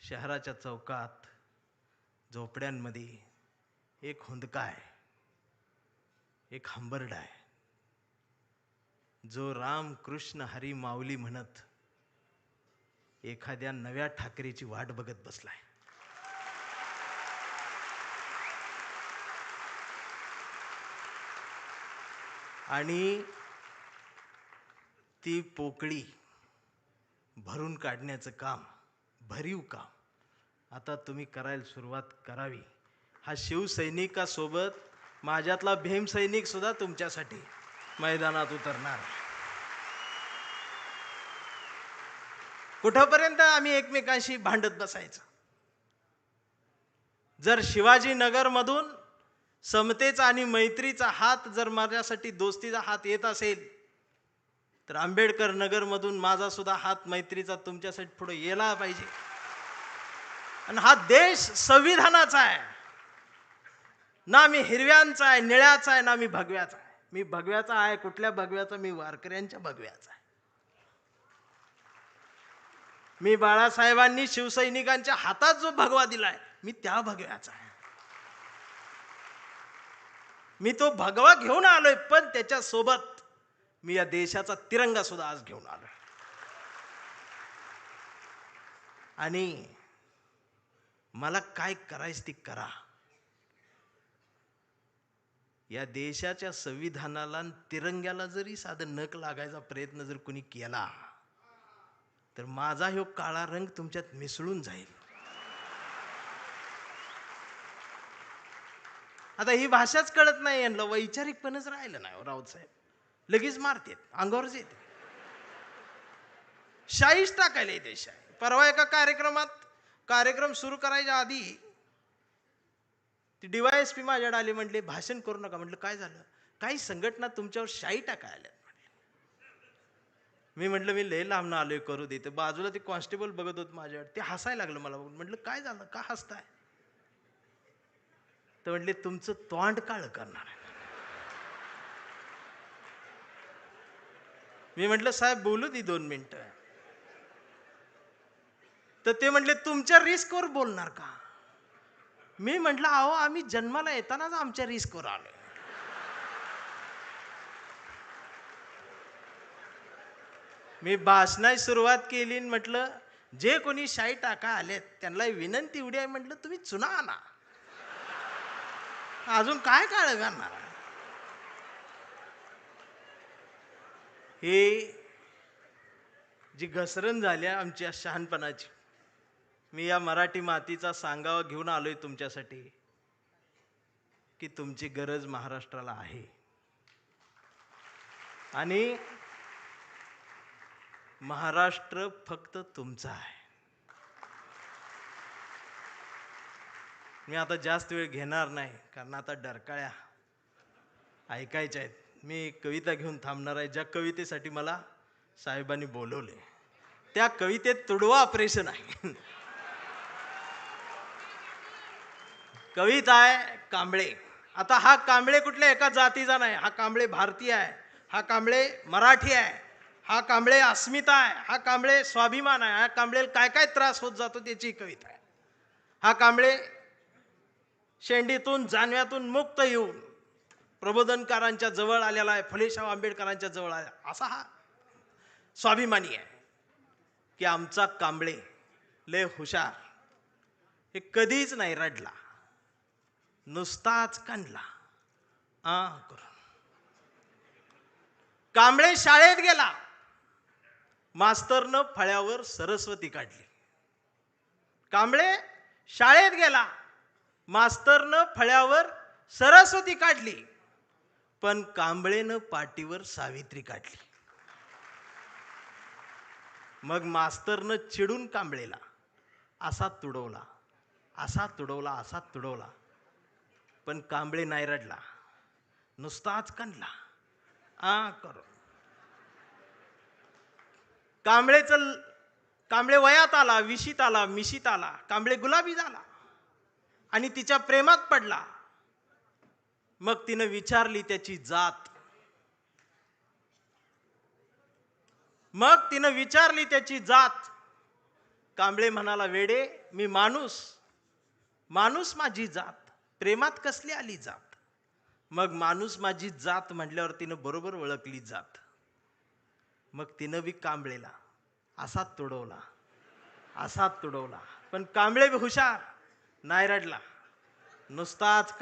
शहराच्या चौकात झोपड्यांमध्ये एक हुंदका आहे, एक हंबरडा आहे, जो राम कृष्ण हरी माऊली म्हणत एखाद्या नव्या ठाकरेची वाट बघत बसलाय. आणि ती पोकळी भरून काढण्याचं काम, भरीव काम आता तुम्ही करायला सुरुवात करावी. हा शिवसैनिकासोबत माझ्यातला भीमसैनिक सुद्धा तुमच्यासाठी मैदानात उतरणार. कुठपर्यंत आम्ही एकमेकांशी भांडत बसायचं? जर शिवाजीनगरमधून समतेचा आणि मैत्रीचा हात, जर माझ्यासाठी दोस्तीचा हात येत असेल, तर आंबेडकर नगरमधून माझा सुद्धा हात मैत्रीचा तुमच्यासाठी पुढे यायला पाहिजे. आणि हा देश संविधानाचा आहे ना, मी हिरव्यांचा आहे, निळ्याचा आहे ना, मी भगव्याचा आहे. मी भगव्याचा आहे. कुठल्या भगव्याचा? मी वारकऱ्यांच्या भगव्याचा आहे. मी बाळासाहेबांनी शिवसैनिकांच्या हातात जो भगवा दिलाय, मी त्या भगव्याचा आहे. मी तो भगवा घेऊन आलोय, पण त्याच्या सोबत मी या देशाचा तिरंगा सुद्धा आज घेऊन आलोय. आणि मला काय करायचं ती करा. या देशाच्या संविधानाला आणि तिरंग्याला जरी साधं नख लागायचा प्रयत्न जर कोणी केला, तर माझा ह्यो काळा रंग तुमच्यात मिसळून जाईल. आता ही भाषाच कळत नाही यांना, वैचारिकपणच राहिलं नाही. राऊत साहेब लगेच मारतेत, अंगावरच येते, शाईच टाकायला देश आहे. परवा एका कार्यक्रम सुरू करायच्या आधी ती DYSP माझ्याकडे आली, म्हटले भाषण करू नका. म्हटलं काय झालं? काही संघटना तुमच्यावर शाई टाकायला. मी म्हटलं मी लय लांब आलोय, करू देते. बाजूला ते कॉन्स्टेबल बघत होत माझ्याकडे, ते हसायला लागलं मला बघून. म्हटलं काय झालं, का हसताय? तर म्हटले तुमचं तोंड काळ करणार आहे. मी म्हटलं साहेब बोलू दे 2 मिनिटं. तर ते म्हटले तुमच्या रिस्कवर बोलणार का? मी म्हटलं अहो आम्ही जन्माला येतानाच आमच्या रिस्कवर आलोय. मी भाषणाची सुरुवात केली, म्हटलं जे कोणी शाई टाका आलेत त्यांना विनंती एवढी आहे, म्हटलं तुम्ही चुना आणा, अजून काय काळ घालणार. हे जी घसरण झाल्या आमच्या शहाणपणाची, मी या मराठी मातीचा सांगावा घेऊन आलोय तुमच्यासाठी की तुमची गरज महाराष्ट्राला आहे. आणि महाराष्ट्र फक्त तुमचा आहे. मी आता जास्त वेळ घेणार नाही, कारण आता डरकाळ्या ऐकायच्या आहेत. मी कविता घेऊन थांबणार आहे. ज्या कवितेसाठी मला साहेबांनी बोलवले, त्या कवितेत तुडवा ऑपरेशन आहे. कविता आहे कांबळे. आता हा कांबळे कुठल्या एका जातीचा नाही, हा कांबळे भारतीय आहे, हा कांबळे मराठी आहे, हा कांबळे अस्मिता आहे, हा कांबळे स्वाभिमान आहे, हा कांबळे काय काय त्रास होत जातो त्याची कविता आहे. हा कांबळे शेंडीतून जानव्यातून मुक्त येऊन प्रबोधनकारांच्या जवळ आलेला आहे, फुलेशाह आंबेडकरांच्या जवळ आला, असा हा स्वाभिमानी आहे की आमचा कांबळे लय हुशार. हे कधीच नाही रडला, नुसताच कांडला करून. कांबळे शाळेत गेला, मास्तरनं फळ्यावर सरस्वती काढली. कांबळे शाळेत गेला, मास्तरनं फळ्यावर सरस्वती काढली, पण कांबळेनं पाटीवर सावित्री काढली. मग मास्तरनं चिडून कांबळेला असा तुडवला, असा तुडवला, असा तुडवला, पण कांबळे नाही रडला, नुसताच कांडला करून. कांबळे वयात आला, विशीत आला, मिशीत आला, कांबळे गुलाबी झाला आणि तिच्या प्रेमात पडला. मग तिनं विचारली त्याची जात, कांबळे म्हणाला वेडे मी माणूस, माणूस माझी जात, प्रेमात कसली आली जात. मग माणूस माझी जात म्हटल्यावर तिनं बरोबर ओळखली जात. मग तिनं बी कांबळेला असाच तुडवला, असाच तुडवला. पण कांबळे बी हुशार, नाही रडला, नुसताच